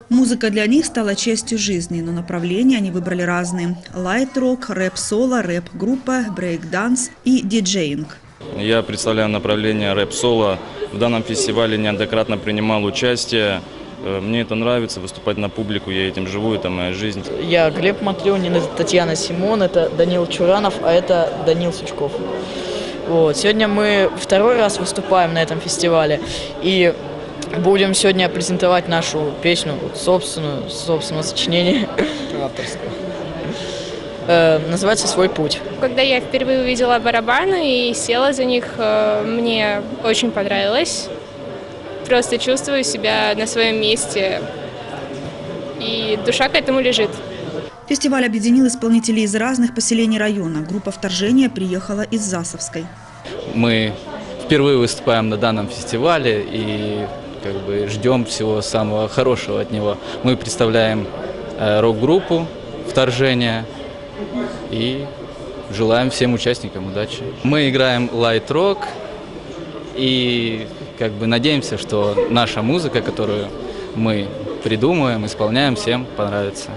Музыка для них стала частью жизни, но направления они выбрали разные. Лайт-рок, рэп-соло, рэп-группа, брейк-данс и диджеинг. Я представляю направление рэп-соло. В данном фестивале неоднократно принимал участие. Мне это нравится, выступать на публику, я этим живу, это моя жизнь. Я Глеб Матрёнин, это Татьяна Симон, это Данил Чуранов, а это Данил Сучков. Вот. Сегодня мы второй раз выступаем на этом фестивале и будем сегодня презентовать нашу песню, собственного сочинения. Авторского. Называется «Свой путь». Когда я впервые увидела барабаны и села за них, мне очень понравилось. Просто чувствую себя на своем месте, и душа к этому лежит. Фестиваль объединил исполнителей из разных поселений района. Группа «Вторжение» приехала из Засовской. Мы впервые выступаем на данном фестивале и ждем всего самого хорошего от него. Мы представляем рок-группу «Вторжение» и желаем всем участникам удачи. Мы играем лайт-рок и надеемся, что наша музыка, которую мы придумываем, исполняем, всем понравится.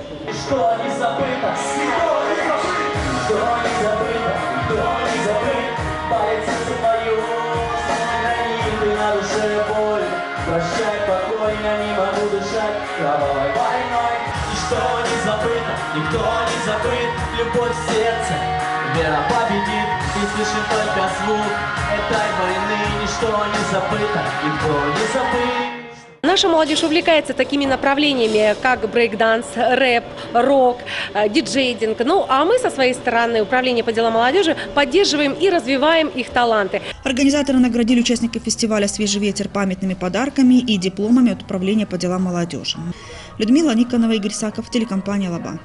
Прощай, покой, я не могу дышать кровавой войной. Ничто не забыто, никто не забыт. Любовь в сердце, вера победит. И слышим только звук этой войны. Ничто не забыто, никто не забыт. Наша молодежь увлекается такими направлениями, как брейк-данс, рэп, рок, диджейдинг. Ну, а мы со своей стороны, Управление по делам молодежи, поддерживаем и развиваем их таланты. Организаторы наградили участников фестиваля «Свежий ветер» памятными подарками и дипломами от Управления по делам молодежи. Людмила Никонова, Игорь Саков, телекомпания «Лаба».